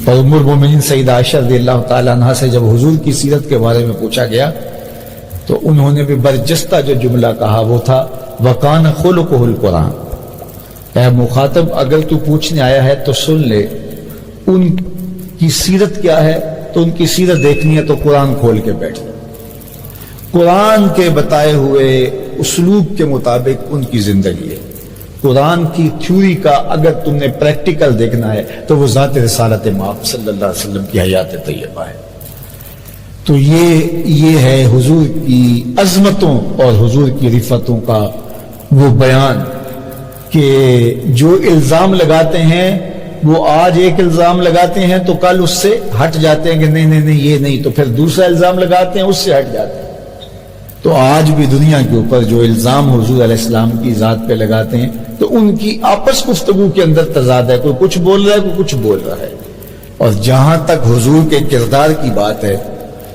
اور ام المومنین سیدہ عائشہ رضی اللہ تعالیٰ عنہا سے جب حضور کی سیرت کے بارے میں پوچھا گیا تو انہوں نے بھی برجستہ جو جملہ کہا وہ تھا وَقَانَ خُلُقُهُ الْقُرْآنِ، اے مخاطب اگر تو پوچھنے آیا ہے تو سن لے ان کی سیرت کیا ہے، تو ان کی سیرت دیکھنی ہے تو قرآن کھول کے بیٹھ، قرآن کے بتائے ہوئے اسلوب کے مطابق ان کی زندگی ہے۔ قرآن کی تھیوری کا اگر تم نے پریکٹیکل دیکھنا ہے تو وہ ذات رسالت مآب صلی اللہ علیہ وسلم کی حیات طیبہ ہے۔ تو یہ ہے حضور کی عظمتوں اور حضور کی رفتوں کا وہ بیان کہ جو الزام لگاتے ہیں وہ آج ایک الزام لگاتے ہیں تو کل اس سے ہٹ جاتے ہیں کہ نہیں یہ نہیں، تو پھر دوسرا الزام لگاتے ہیں اس سے ہٹ جاتے ہیں۔ تو آج بھی دنیا کے اوپر جو الزام حضور علیہ السلام کی ذات پہ لگاتے ہیں تو ان کی آپس گفتگو کے اندر تضاد ہے، کوئی کچھ بول رہا ہے کوئی کچھ بول رہا ہے۔ اور جہاں تک حضور کے کردار کی بات ہے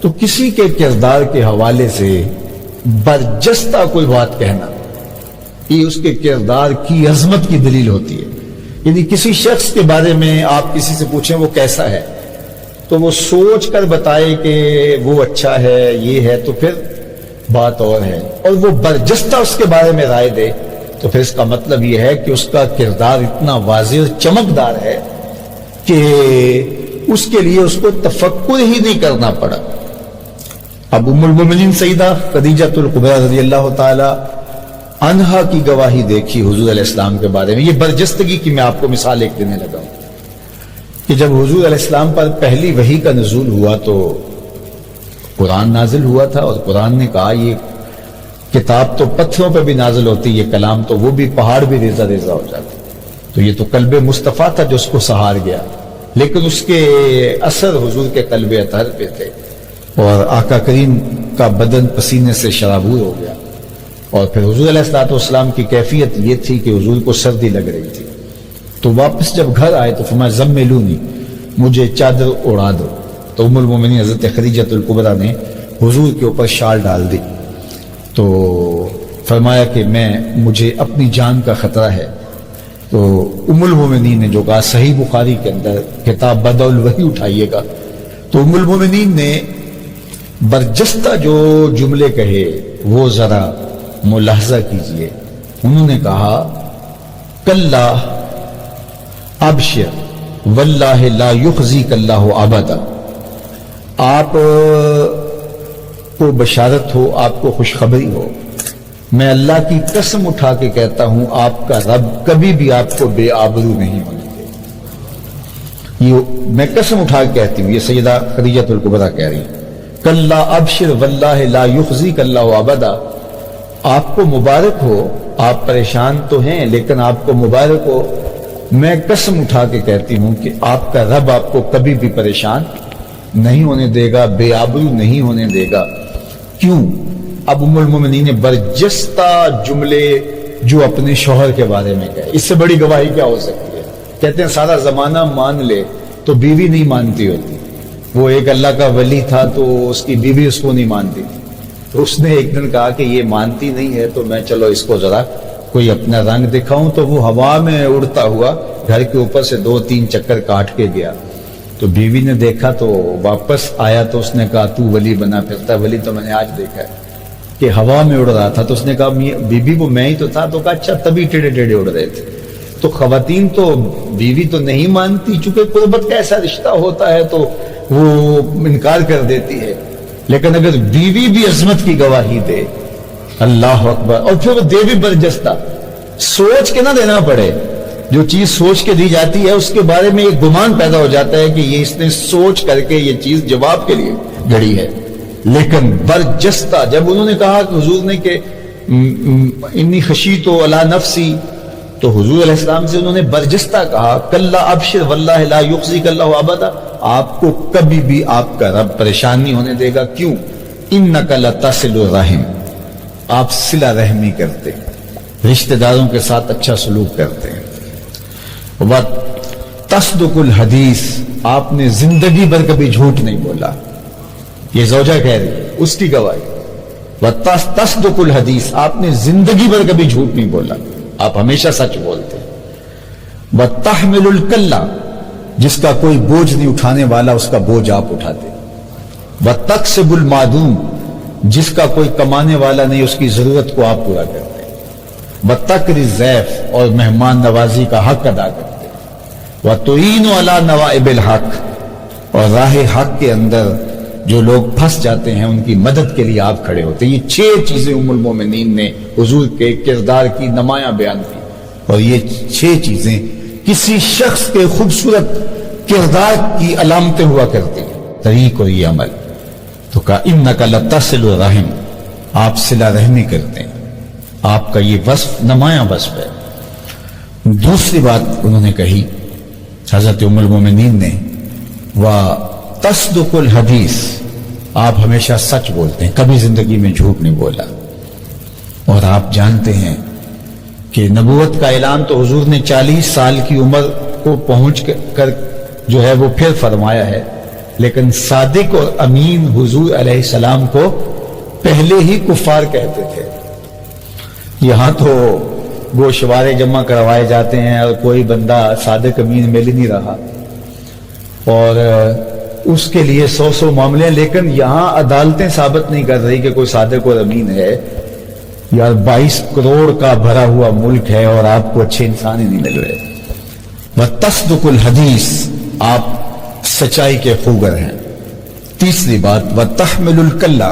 تو کسی کے کردار کے حوالے سے برجستہ کوئی بات کہنا یہ اس کے کردار کی عظمت کی دلیل ہوتی ہے۔ یعنی کسی شخص کے بارے میں آپ کسی سے پوچھیں وہ کیسا ہے تو وہ سوچ کر بتائے کہ وہ اچھا ہے یہ ہے تو پھر بات اور ہے، اور وہ برجستہ اس کے بارے میں رائے دے تو پھر اس کا مطلب یہ ہے کہ اس کا کردار اتنا واضح اور چمکدار ہے کہ اس کے لیے اس کو تفکر ہی نہیں کرنا پڑا۔ اب ام المومنین سیدہ خدیجۃ الکبریٰ رضی اللہ تعالی عنہا کی گواہی دیکھی حضور علیہ السلام کے بارے میں۔ یہ برجستگی کی میں آپ کو مثال ایک دینے لگا ہوں کہ جب حضور علیہ السلام پر پہلی وحی کا نزول ہوا تو قرآن نازل ہوا تھا، اور قرآن نے کہا یہ کتاب تو پتھروں پہ بھی نازل ہوتی، یہ کلام تو وہ بھی پہاڑ بھی ریزہ ریزہ ہو جاتا، تو یہ تو قلب مصطفیٰ تھا جو اس کو سہار گیا، لیکن اس کے اثر حضور کے قلب اطہر پہ تھے، اور آقا کریم کا بدن پسینے سے شرابور ہو گیا۔ اور پھر حضور علیہ السلام کی کیفیت یہ تھی کہ حضور کو سردی لگ رہی تھی، تو واپس جب گھر آئے تو فرمایا زملونی، مجھے چادر اڑا دو۔ تو ام المومنین حضرت خدیجۃ الکبریٰ نے حضور کے اوپر شال ڈال دی، تو فرمایا کہ مجھے اپنی جان کا خطرہ ہے۔ تو ام المومنین نے جو کہا صحیح بخاری کے اندر کتاب بدء الوحی اٹھائیے گا، تو ام المومنین نے برجستہ جو جملے کہے وہ ذرا ملاحظہ کیجئے۔ انہوں نے کہا کلا ابشر واللہ لا یخزیک اللہ ابدا، آپ کو بشارت ہو، آپ کو خوشخبری ہو، میں اللہ کی قسم اٹھا کے کہتا ہوں آپ کا رب کبھی بھی آپ کو بے آبرو نہیں ہونے دے۔ یہ میں قسم اٹھا کے کہتی ہوں، یہ سیدہ خدیجۃ الکبریٰ کہہ رہی ہیں کلا ابشر واللہ لا یخزیک اللہ ابدا، آپ کو مبارک ہو، آپ پریشان تو ہیں لیکن آپ کو مبارک ہو، میں قسم اٹھا کے کہتی ہوں کہ آپ کا رب آپ کو کبھی بھی پریشان نہیں ہونے دے گا، بے آبرو نہیں ہونے دے گا۔ کیوں؟ اب ام المومنین نے برجستہ جملے جو اپنے شوہر کے بارے میں کہے، اس سے بڑی گواہی کیا ہو سکتی ہے؟ کہتے ہیں سارا زمانہ مان لے تو بیوی نہیں مانتی ہوتی، وہ ایک اللہ کا ولی تھا تو اس کی بیوی اس کو نہیں مانتی تھی، تو اس نے ایک دن کہا کہ یہ مانتی نہیں ہے تو میں چلو اس کو ذرا کوئی اپنا رنگ دکھاؤں، تو وہ ہوا میں اڑتا ہوا گھر کے اوپر سے 2-3 چکر کاٹ کے گیا۔ تو بیوی نے دیکھا تو واپس آیا تو اس نے کہا تو ولی بنا پھرتا، ولی تو میں نے آج دیکھا ہے کہ ہوا میں اڑ رہا تھا۔ تو اس نے کہا بی بی وہ میں ہی تو تھا، تو کہا اچھا تبھی ٹیڑے ٹیڑے اڑ رہے تھے۔ تو خواتین تو بیوی تو نہیں مانتی، چونکہ قربت کا ایسا رشتہ ہوتا ہے تو وہ انکار کر دیتی ہے، لیکن اگر بیوی بھی عظمت کی گواہی دے، اللہ اکبر، اور پھر وہ دے بھی برجستہ، سوچ کے نہ دینا پڑے، جو چیز سوچ کے دی جاتی ہے اس کے بارے میں ایک گمان پیدا ہو جاتا ہے کہ یہ اس نے سوچ کر کے یہ چیز جواب کے لیے گھڑی ہے، لیکن برجستہ جب انہوں نے کہا کہ حضور نے کہ انی خشیت علی نفسی، تو حضور علیہ السلام سے انہوں نے برجستہ کہا کلا ابشر واللہ لا یخزیک اللہ ابدا، آپ کو کبھی بھی آپ کا رب پریشان نہیں ہونے دے گا۔ کیوں؟ انک لتصل الرحم، آپ صلہ رحمی کرتے ہیں، رشتہ داروں کے ساتھ اچھا سلوک کرتے ہیں۔ وتصدق الحدیث، آپ نے زندگی بھر کبھی جھوٹ نہیں بولا، یہ زوجہ کہہ رہی ہے، اس کی گواہی۔ وتصدق الحدیث، آپ نے زندگی بھر کبھی جھوٹ نہیں بولا، آپ ہمیشہ سچ بولتے ہیں۔ وتحمل الکلہ، جس کا کوئی بوجھ نہیں اٹھانے والا اس کا بوجھ آپ اٹھاتے، وَتَكْسِبُ الْمَعْدُومِ جس کا کوئی کمانے والا نہیں اس کی ضرورت کو آپ پورا کرتے، وَتَقْرِ الضَّيْفَ اور مہمان نوازی کا حق ادا کرتے، وَتُعِينُ عَلَى نَوَائِبِ الْحَقِّ اور راہ حق کے اندر جو لوگ پھنس جاتے ہیں ان کی مدد کے لیے آپ کھڑے ہوتے ہیں۔ یہ 6 چیزیں ام المومنین نے حضور کے کردار کی نمایاں بیان کی، اور یہ 6 چیزیں کسی شخص کے خوبصورت کردار کی علامتیں ہوا کرتی ہیں، طریق اور یہ عمل۔ تو کہا اِنَّكَ لَتَصِلُ الرَّحِمَ آپ صلہ رحمی کرتے ہیں، آپ کا یہ وصف نمایاں وصف ہے۔ دوسری بات انہوں نے کہی حضرت ام المومنین نے، وَتَصْدُقُ الْحَدِيث آپ ہمیشہ سچ بولتے ہیں، کبھی زندگی میں جھوٹ نہیں بولا۔ اور آپ جانتے ہیں کہ نبوت کا اعلان تو حضور نے 40 سال کی عمر کو پہنچ کر جو ہے وہ پھر فرمایا ہے، لیکن صادق اور امین حضور علیہ السلام کو پہلے ہی کفار کہتے تھے۔ یہاں تو گوشوارے جمع کروائے جاتے ہیں اور کوئی بندہ صادق امین مل ہی نہیں رہا، اور اس کے لیے 100 معاملے، لیکن یہاں عدالتیں ثابت نہیں کر رہی کہ کوئی صادق اور امین ہے۔ یار 22 کروڑ کا بھرا ہوا ملک ہے اور آپ کو اچھے انسان ہی نہیں مل رہے۔ وَتَصْدُقُ الْحَدِيث آپ سچائی کے خوگر ہیں۔ تیسری بات وَتَحْمِلُ الْكَلَّ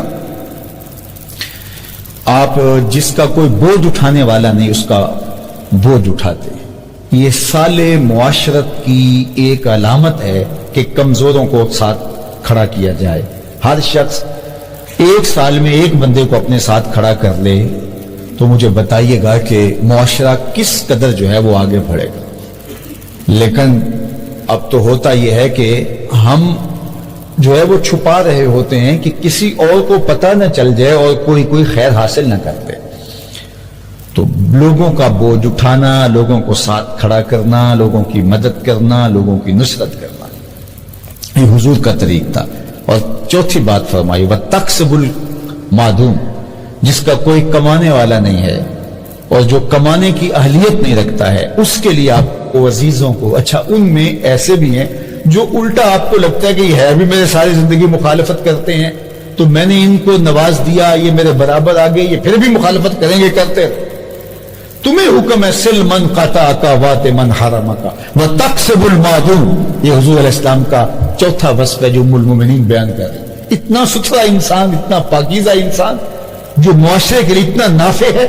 آپ جس کا کوئی بوجھ اٹھانے والا نہیں اس کا بوجھ اٹھاتے۔ یہ صالح معاشرت کی ایک علامت ہے کہ کمزوروں کو ساتھ کھڑا کیا جائے۔ ہر شخص 1 سال میں ایک بندے کو اپنے ساتھ کھڑا کر لے تو مجھے بتائیے گا کہ معاشرہ کس قدر جو ہے وہ آگے بڑھے گا۔ لیکن اب تو ہوتا یہ ہے کہ ہم جو ہے وہ چھپا رہے ہوتے ہیں کہ کسی اور کو پتہ نہ چل جائے اور کوئی خیر حاصل نہ کرتے۔ تو لوگوں کا بوجھ اٹھانا، لوگوں کو ساتھ کھڑا کرنا، لوگوں کی مدد کرنا، لوگوں کی نصرت کرنا، یہ حضور کا طریق تھا۔ اور چوتھی بات فرمائی وَتَقْسِبُ الْمَعْدُومِ جس کا کوئی کمانے والا نہیں ہے اور جو کمانے کی اہلیت نہیں رکھتا ہے اس کے لیے آپ کو عزیزوں کو، اچھا ان میں ایسے بھی ہیں جو الٹا آپ کو لگتا ہے کہ یہ ہے بھی میرے ساری زندگی مخالفت کرتے ہیں تو میں نے ان کو نواز دیا، یہ میرے برابر آ گئے، یہ پھر بھی مخالفت کریں گے، کرتے رہو۔ تمہیں حکم ہے سل من قطعک وات من حرمک وتقسب المعدوم، یہ حضور علیہ السلام کا چوتھا وصف ہے جو ام المومنین بیان کر رہے ہیں۔ اتنا ستھرا انسان، اتنا پاکیزہ انسان جو معاشرے کے لیے اتنا نافع ہے۔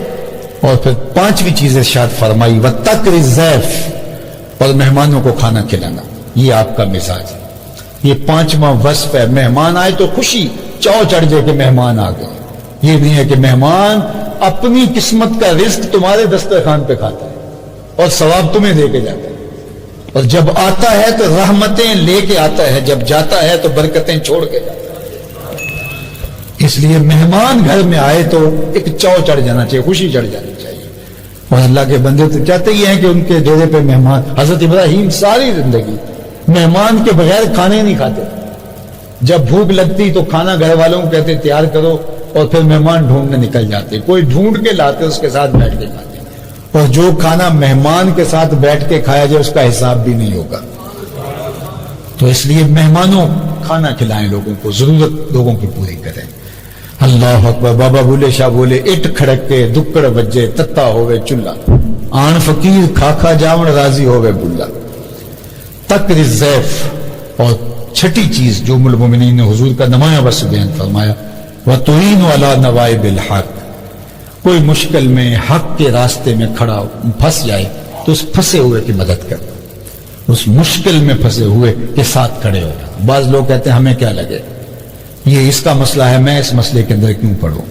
اور پھر 5ویں چیز ارشاد فرمائی وتقر الضیف اور مہمانوں کو کھانا کھلانا، یہ آپ کا مزاج ہے۔ یہ 5واں وصف ہے۔ مہمان آئے تو خوشی چاو چڑھ جائے کہ مہمان آ گئے، یہ نہیں ہے کہ مہمان اپنی قسمت کا رزق تمہارے دسترخوان پہ کھاتا ہے اور ثواب تمہیں دے کے جاتا ہے، اور جب آتا ہے تو رحمتیں لے کے آتا ہے، جب جاتا ہے تو برکتیں چھوڑ کے جاتا ہے۔ اس لیے مہمان گھر میں آئے تو ایک چاو چڑھ جانا چاہیے، خوشی چڑھ جانی چاہیے۔ اور اللہ کے بندے تو چاہتے ہی ہیں کہ ان کے ڈیرے پہ مہمان، حضرت ابراہیم ساری زندگی مہمان کے بغیر کھانے نہیں کھاتے، جب بھوک لگتی تو کھانا گھر والوں کو کہتے تیار کرو اور پھر مہمان ڈھونڈنے نکل جاتے، کوئی ڈھونڈ کے لاتے اس کے ساتھ بیٹھ کے کھاتے، اور جو کھانا مہمان کے ساتھ بیٹھ کے کھایا جائے اس کا حساب بھی نہیں ہوگا۔ تو اس لیے مہمانوں کھانا کھلائیں، لوگوں کو ضرورت لوگوں کی پوری کریں۔ اللہ اکبر۔ بابا بھولے شاہ بولے اٹ کھڑک کے دکڑ بجے تتا ہوئے چلا، آن فقیر کھا کھا جاون راضی ہوئے بلا۔ تقر الضیف اور چھٹی چیز جو ام المومنین نے حضور کا نمایاں وصف بیان فرمایا وَتُعِينُ عَلَى نَوَائِبِ الْحَقِّ کوئی مشکل میں حق کے راستے میں کھڑا پھنس جائے تو اس پھنسے ہوئے کی مدد کر، اس مشکل میں پھنسے ہوئے کے ساتھ کھڑے ہو جائے۔ بعض لوگ کہتے ہیں ہمیں کیا لگے، یہ اس کا مسئلہ ہے، میں اس مسئلے کے اندر کیوں پڑھوں؟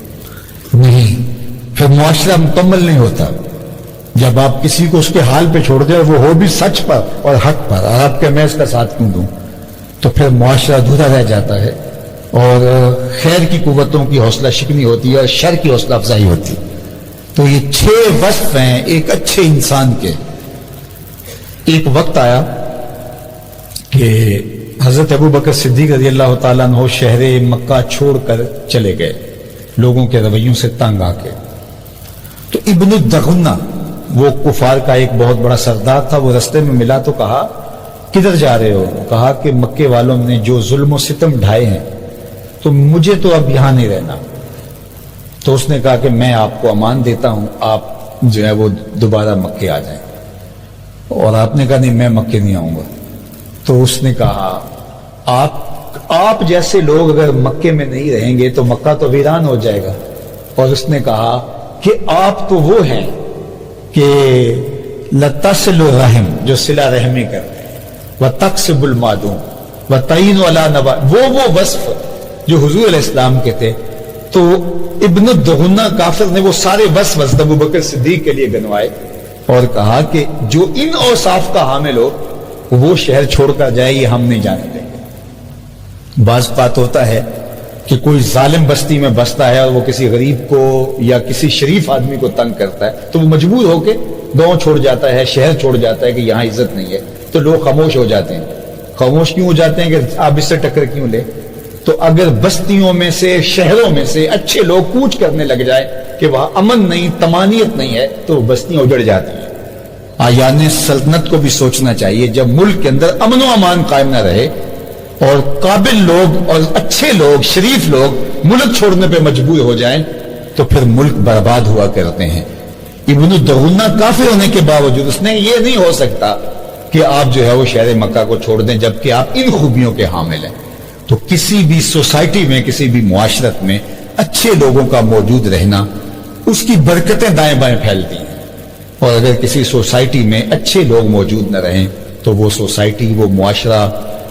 نہیں، پھر معاشرہ مکمل نہیں ہوتا۔ جب آپ کسی کو اس کے حال پہ چھوڑ دیں اور وہ ہو بھی سچ پر اور حق پر، اور آپ کہ میں اس کا ساتھ کیوں دوں، تو پھر معاشرہ ادھورا رہ جاتا ہے اور خیر کی قوتوں کی حوصلہ شکنی ہوتی ہے اور شر کی حوصلہ افزائی ہوتی ہے۔ تو یہ 6 وصف ہیں ایک اچھے انسان کے۔ ایک وقت آیا کہ حضرت ابو بکر صدیق رضی اللہ تعالیٰ عنہ شہر مکہ چھوڑ کر چلے گئے لوگوں کے رویوں سے تنگ آ کے۔ تو ابن الدغنہ وہ کفار کا ایک بہت بڑا سردار تھا، وہ رستے میں ملا تو کہا کدھر جا رہے ہو؟ کہا کہ مکے والوں نے جو ظلم و ستم ڈھائے ہیں تو مجھے تو اب یہاں نہیں رہنا۔ تو اس نے کہا کہ میں آپ کو امان دیتا ہوں، آپ جو ہے وہ دوبارہ مکے آ جائیں۔ اور آپ نے کہا نہیں میں مکے نہیں آؤں گا۔ تو اس نے کہا آپ جیسے لوگ اگر مکے میں نہیں رہیں گے تو مکہ تو ویران ہو جائے گا۔ اور اس نے کہا کہ آپ تو وہ ہیں کہ لتصل الرحم، جو صلہ رحمی کرتے ہیں، وتقسب المعدوم وتعین علی نوا، وہ وصف جو حضور علیہ السلام کے تھے۔ تو ابن الدغنہ کافر نے وہ سارے وصف ابو بکر صدیق کے لیے گنوائے اور کہا کہ جو ان اوصاف کا حامل ہو وہ شہر چھوڑ کر جائے، یہ ہم نہیں جانے دیں گے۔ بعض بات ہوتا ہے کہ کوئی ظالم بستی میں بستا ہے اور وہ کسی غریب کو یا کسی شریف آدمی کو تنگ کرتا ہے تو وہ مجبور ہو کے گاؤں چھوڑ جاتا ہے، شہر چھوڑ جاتا ہے کہ یہاں عزت نہیں ہے، تو لوگ خاموش ہو جاتے ہیں۔ خاموش کیوں ہو جاتے ہیں کہ آپ اس سے ٹکر کیوں لے؟ تو اگر بستیوں میں سے، شہروں میں سے اچھے لوگ کوچ کرنے لگ جائے کہ وہاں امن نہیں، طمانیت نہیں ہے، تو بستیاں اجڑ جاتی ہیں۔ آیان سلطنت کو بھی سوچنا چاہیے، جب ملک کے اندر امن و امان قائم نہ رہے اور قابل لوگ اور اچھے لوگ، شریف لوگ ملک چھوڑنے پہ مجبور ہو جائیں تو پھر ملک برباد ہوا کرتے ہیں۔ ابن الدغنہ کافر ہونے کے باوجود اس نے یہ نہیں ہو سکتا کہ آپ جو ہے وہ شہر مکہ کو چھوڑ دیں جبکہ آپ ان خوبیوں کے حامل ہیں۔ تو کسی بھی سوسائٹی میں، کسی بھی معاشرت میں اچھے لوگوں کا موجود رہنا، اس کی برکتیں دائیں بائیں پھیلتی ہیں۔ اور اگر کسی سوسائٹی میں اچھے لوگ موجود نہ رہیں تو وہ سوسائٹی، وہ معاشرہ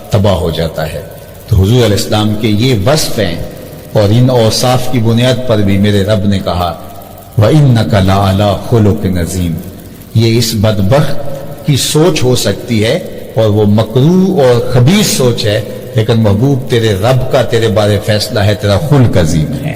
تباہ ہو جاتا ہے۔ تو حضور علیہ السلام کے یہ وصف ہیں اور ان اوصاف کی بنیاد پر بھی میرے رب نے کہا وَإِنَّكَ لَعَلَىٰ خُلُقٍ عَظِيمٍ۔ یہ اس بدبخت کی سوچ ہو سکتی ہے اور وہ مکروہ اور خبیث سوچ ہے، لیکن محبوب تیرے رب کا تیرے بارے فیصلہ ہے، تیرا خلق عظیم ہے۔